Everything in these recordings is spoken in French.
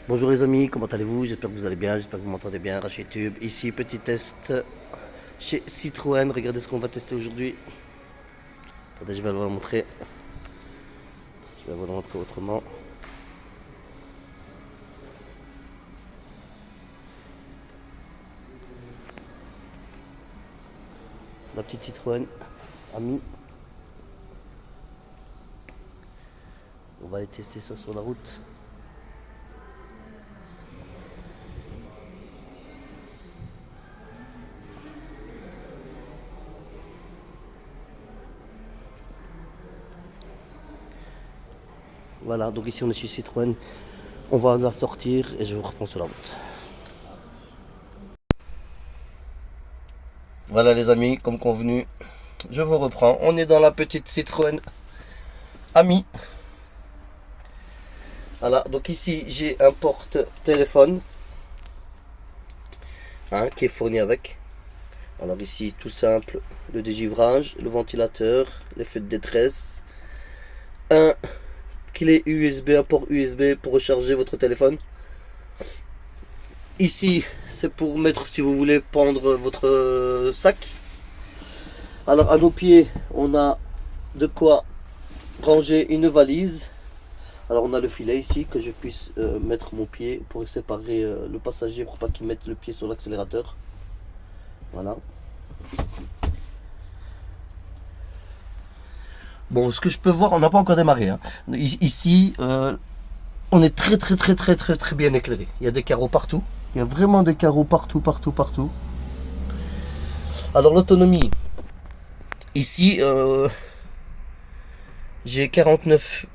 Bonjour les amis, comment allez-vous? J'espère que vous allez bien, j'espère que vous m'entendez bien, Rachid Tube. Ici, petit test chez Citroën. Regardez ce qu'on va tester aujourd'hui. Attendez, je vais vous le montrer. Je vais vous le montrer autrement. La petite Citroën Ami. On va aller tester ça sur la route. Voilà, donc ici on est chez Citroën. On va la sortir et je vous reprends sur la route. Voilà les amis, comme convenu, je vous reprends. On est dans la petite Citroën Ami. Voilà, donc ici j'ai un porte-téléphone qui est fourni avec. Alors ici tout simple, le dégivrage, le ventilateur, l'effet de détresse, un clé USB, un port USB pour recharger votre téléphone. Ici c'est pour mettre, si vous voulez, pendre votre sac. Alors à nos pieds on a de quoi ranger une valise. Alors on a le filet ici, que je puisse mettre mon pied pour séparer le passager pour pas qu'il mette le pied sur l'accélérateur. Voilà. Bon, ce que je peux voir, on n'a pas encore démarré. Ici, on est très bien éclairé. Il y a des carreaux partout. Il y a vraiment des carreaux partout. Alors l'autonomie. Ici, j'ai 49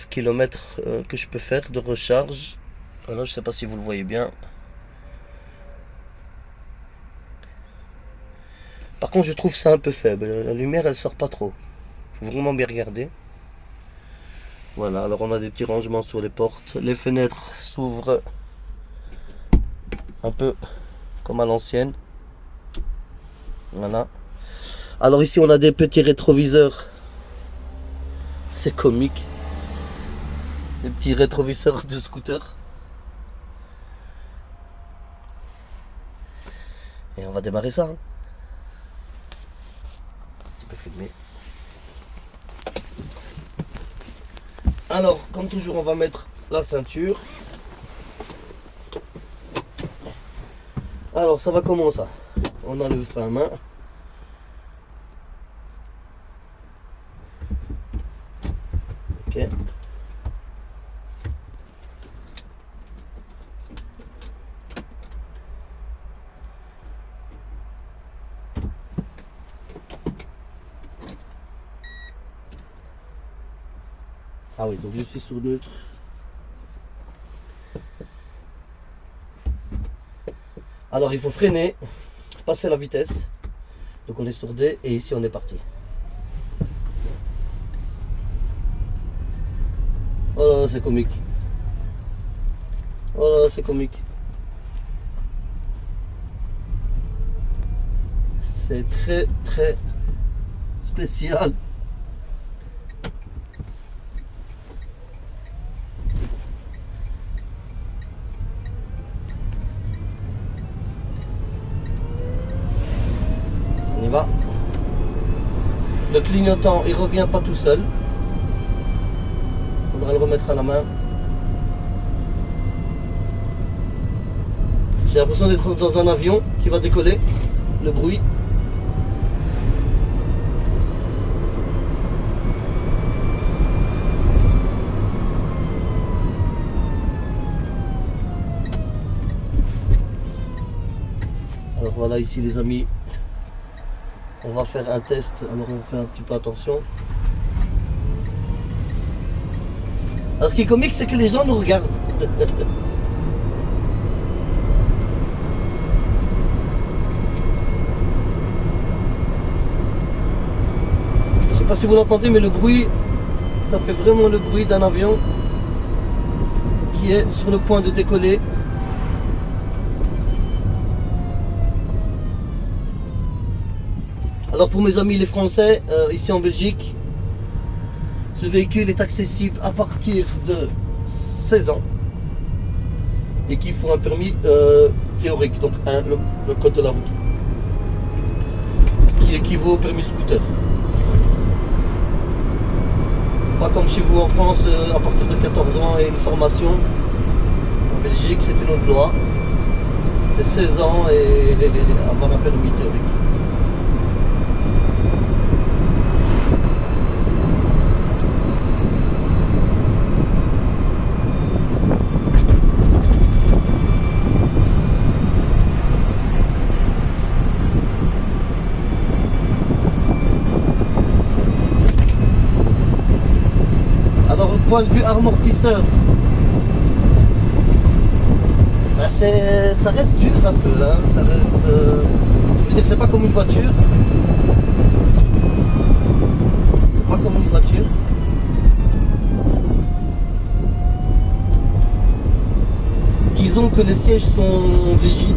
km que je peux faire de recharge. Alors je sais pas si vous le voyez bien. Par contre je trouve ça un peu faible. La lumière elle sort pas trop. Faut vraiment bien regarder. Voilà, alors on a des petits rangements sur les portes. Les fenêtres s'ouvrent un peu comme à l'ancienne. Voilà. Alors ici on a des petits rétroviseurs. C'est comique. Des petits rétroviseurs de scooter. Et on va démarrer ça. Un petit peu filmé. Alors, comme toujours, on va mettre la ceinture. Alors, ça va comment ça? On a le frein à main. Ok. Ah oui, donc je suis sur neutre. Alors il faut freiner, passer la vitesse. Donc on est sur D et ici on est parti. Oh là là, c'est comique. Oh là là, c'est comique. C'est très spécial. On y va. Le clignotant, il revient pas tout seul. Il faudra le remettre à la main. J'ai l'impression d'être dans un avion qui va décoller. Le bruit. Alors voilà ici les amis. On va faire un test, alors on fait un petit peu attention. Alors ce qui est comique, c'est que les gens nous regardent. Je sais pas si vous l'entendez, mais le bruit, ça fait vraiment le bruit d'un avion qui est sur le point de décoller. Alors pour mes amis les Français, ici en Belgique, ce véhicule est accessible à partir de 16 ans. et qu'il faut un permis théorique, donc le code de la route, qui équivaut au permis scooter. Pas comme chez vous en France, à partir de 14 ans et une formation. En Belgique, c'est une autre loi. C'est 16 ans et avoir un permis théorique. Alors, point de vue amortisseur, ben ça reste dur un peu, hein. Ça reste, je veux dire, c'est pas comme une voiture. C'est pas comme une voiture. Disons que les sièges sont rigides,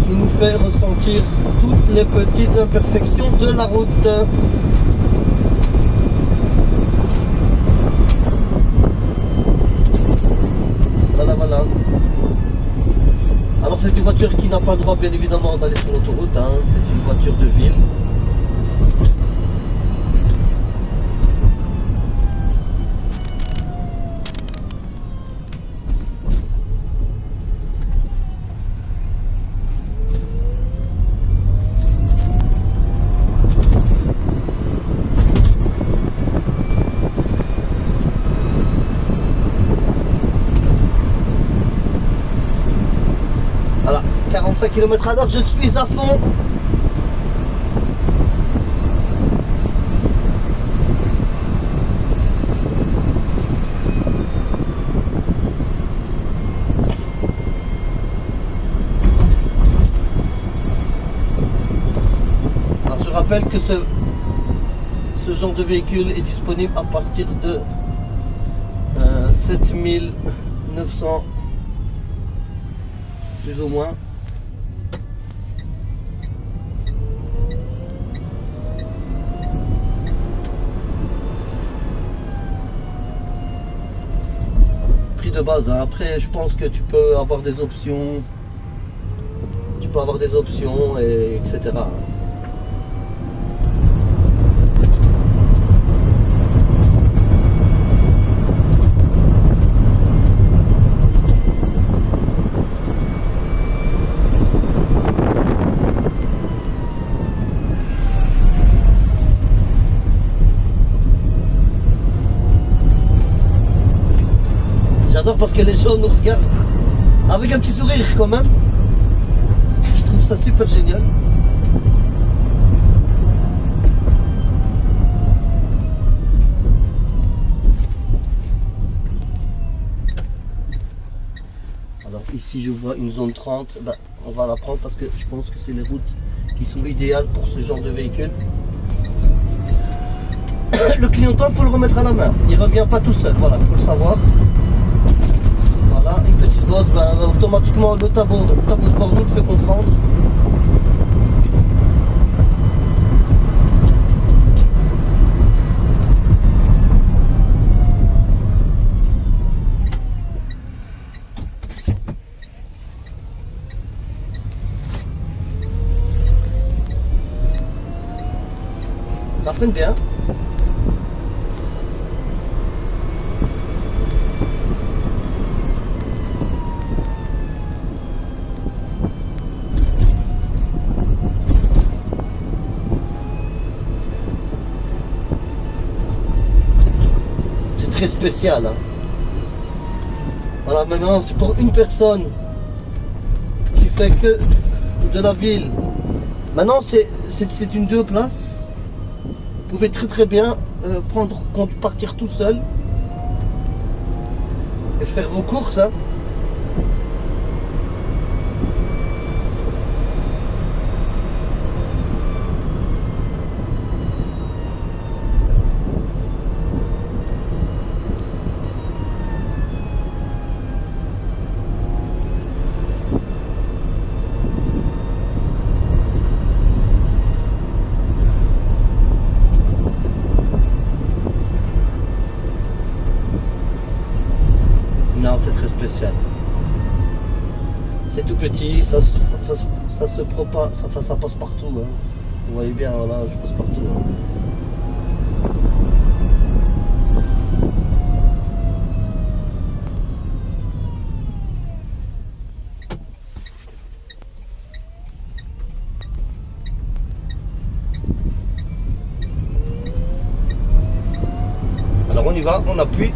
qui nous fait ressentir toutes les petites imperfections de la route. Voilà. Alors c'est une voiture qui n'a pas le droit bien évidemment d'aller sur l'autoroute, hein. C'est une voiture de ville. Voilà, 45 km/h, je suis à fond. Alors je rappelle que ce genre de véhicule est disponible à partir de 7900 plus ou moins. Prix de base, hein. Après je pense que tu peux avoir des options. Tu peux avoir des options et etc. J'adore parce que les gens nous regardent avec un petit sourire quand même. Je trouve ça super génial. Alors ici je vois une zone 30, ben, on va la prendre parce que je pense que c'est les routes qui sont idéales pour ce genre de véhicule. Le clignotant, il faut le remettre à la main, il ne revient pas tout seul, voilà, il faut le savoir. Voilà, une petite gosse, ben, automatiquement le tableau de bord nous le fait comprendre. Ça freine bien. Très spécial, hein. Voilà, maintenant c'est pour une personne qui fait que de la ville. Maintenant c'est une 2 places. Vous pouvez très bien partir tout seul et faire vos courses, hein. spécial. C'est tout petit, ça se propage, ça passe partout. Hein. Vous voyez bien, voilà, je passe partout. Hein. Alors on y va, on appuie.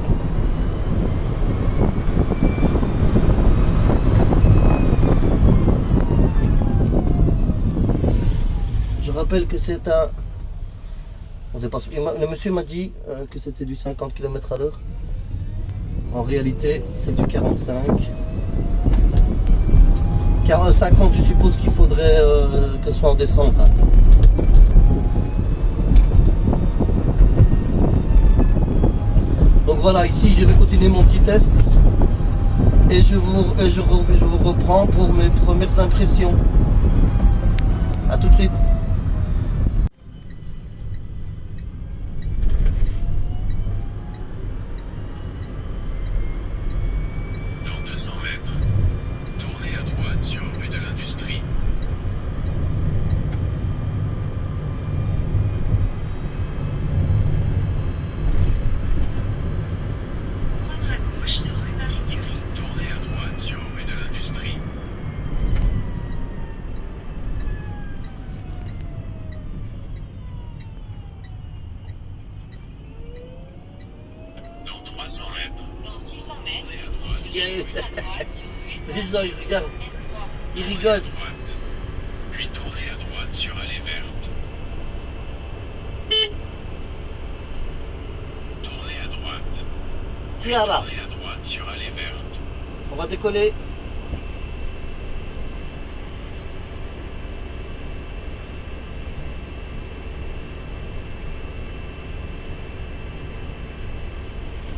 Je rappelle que c'est un... On dépasse... Le monsieur m'a dit que c'était du 50 km/h. En réalité, c'est du 45. 50, je suppose qu'il faudrait que ce soit en descente. Hein. Donc voilà, ici je vais continuer mon petit test et je vous reprends pour mes premières impressions. A tout de suite. Dans 200 mètres, tournez à droite sur rue de l'Industrie. Prendre à gauche sur rue Marie-Curie. Tournez à droite sur rue de l'Industrie. Dans 300 mètres. Dans 600 mètres. Tournez à droite sur rue de Il regarde, il rigole. Puis tournez à droite sur allée verte. Tournez à droite. Tiens là, Tournez à droite sur allée verte. on va décoller.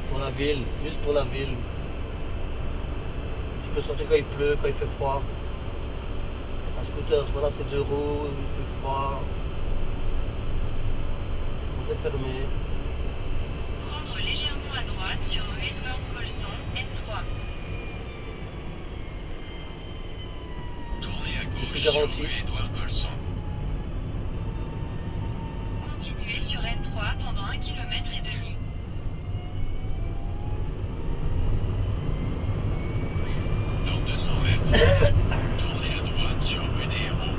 Pour la ville, juste pour la ville. Tu peux sortir quand il pleut, quand il fait froid. Un scooter, voilà, c'est 2 roues, il fait froid. Ça c'est fermé. Prendre légèrement à droite sur rue Edward Colson, N3. Tournez à C'est gauche garanti. sur rue Édouard Colson. Continuez sur N3 pendant 1,5 km. Dans 200 mètres, tournez à droite sur rue des Héros.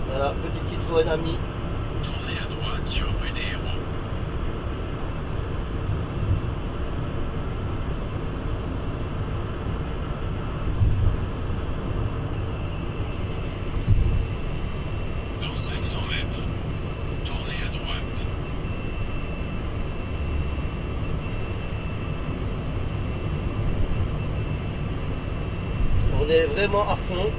Voilà, petit Citroën Ami. Tournez à droite sur rue des Héros. Dans 500 mètres, tournez à droite. On est vraiment à fond.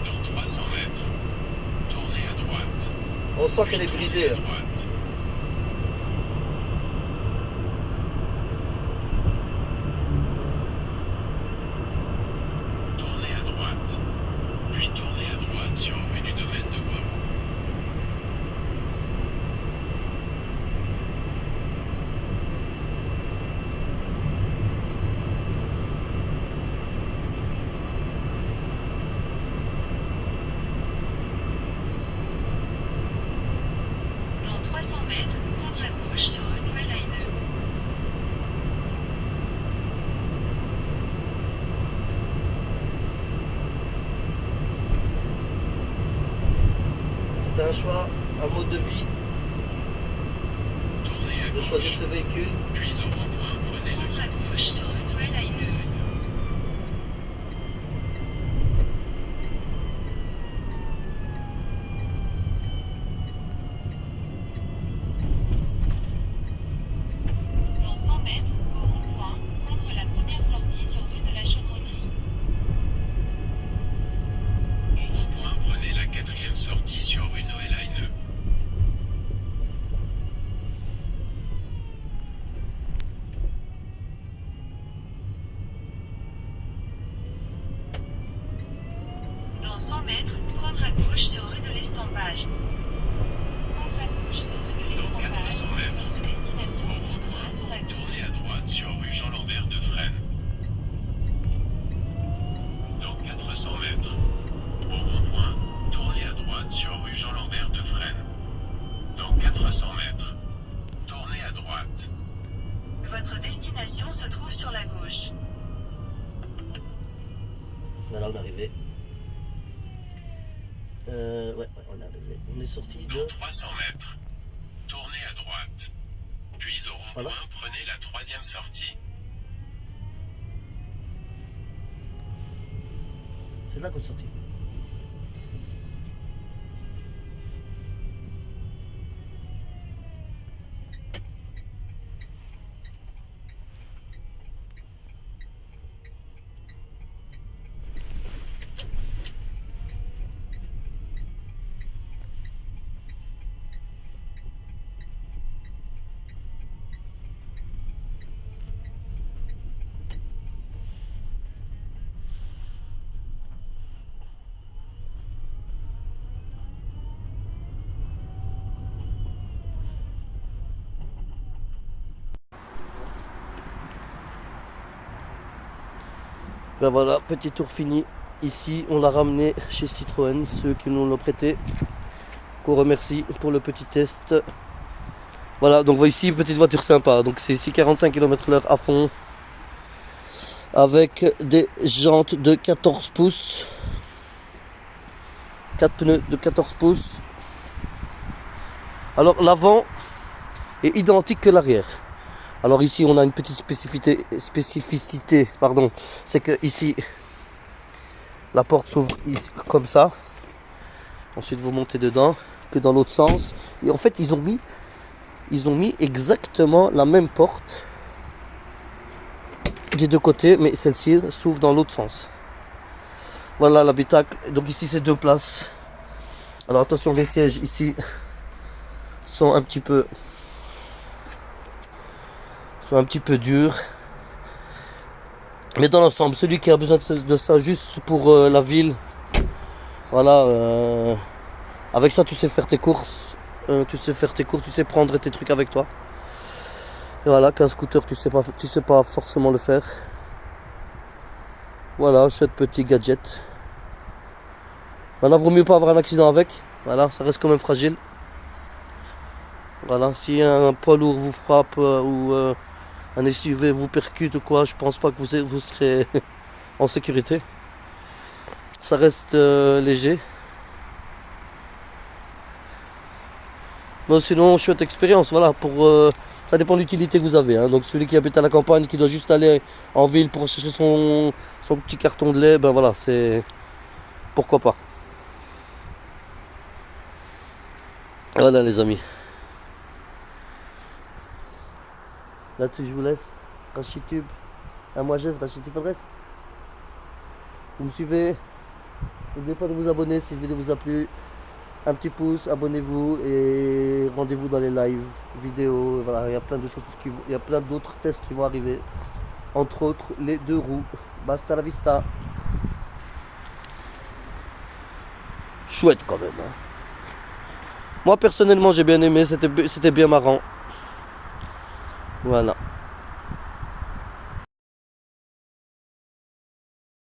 Dans 300 mètres, tournez à droite. On sent qu'elle est bridée. À Là. droite. Tournez à droite. Puis tournez à droite sur rue du domaine de Bois. Dans 300 mètres, prendre à gauche sur rue Noël-Haine. C'est un choix, un mode de vie, Tournez à de gauche. choisir ce véhicule. Puis au rond-point, prenez le Prendre à gauche sur rue Noël-Haine. Dans 100 mètres, au rond-point, prendre la première sortie sur rue de la Chaudronnerie. Au rond-point, prenez la 4e sortie sur rue Noël-Haine. 100 mètres, prendre à gauche sur rue de l'Estampage. Prendre à gauche sur rue de Dans l'Estampage. 400 mètres, Votre destination au se trouvera rond-point, sur la gauche. tournez à droite sur rue Jean-Lambert de Fresnes. Dans 400 mètres, au rond-point, tournez à droite sur rue Jean-Lambert de Fresnes. Dans 400 mètres, tournez à droite. Votre destination se trouve sur la gauche. Voilà, on est arrivé. Ouais, on est arrivé. On est sorti de... Dans 300 mètres, tournez à droite. Puis au rond-point, Voilà. prenez la 3e sortie. C'est là qu'on est sorti. Ben voilà, petit tour fini. Ici, on l'a ramené chez Citroën, ceux qui nous l'ont prêté. Qu'on remercie pour le petit test. Voilà, donc ici, petite voiture sympa. Donc c'est ici 45 km/h à fond. Avec des jantes de 14 pouces. 4 pneus de 14 pouces. Alors l'avant est identique que l'arrière. Alors ici on a une petite spécificité, c'est que ici la porte s'ouvre comme ça. Ensuite vous montez dedans, que dans l'autre sens. Et en fait ils ont mis exactement la même porte des deux côtés, mais celle-ci s'ouvre dans l'autre sens. Voilà l'habitacle. Donc ici c'est 2 places. Alors attention, les sièges ici sont un petit peu durs. Mais dans l'ensemble, celui qui a besoin de ça juste pour la ville, voilà, avec ça tu sais faire tes courses, tu sais prendre tes trucs avec toi. Et voilà, qu'un scooter tu sais pas forcément le faire. Voilà, chouette petit gadget. Maintenant, vaut mieux pas avoir un accident avec. Voilà, ça reste quand même fragile. Voilà, si un poids lourd vous frappe ou un SUV vous percute ou quoi, je pense pas que vous serez en sécurité. Ça reste léger. Mais sinon, chouette expérience, voilà, ça dépend de l'utilité que vous avez. Hein. Donc celui qui habite à la campagne, qui doit juste aller en ville pour chercher son petit carton de lait, ben voilà, c'est... Pourquoi pas. Voilà les amis. Là-dessus je vous laisse. Rachitube. À moi Jess, Rachitube reste. Vous me suivez. N'oubliez pas de vous abonner si la vidéo vous a plu. Un petit pouce, abonnez-vous et rendez-vous dans les lives vidéos. Voilà, il y a plein de choses il y a plein d'autres tests qui vont arriver. Entre autres les 2 roues. Basta la vista. Chouette quand même. Hein. Moi personnellement j'ai bien aimé, c'était bien marrant. Voilà.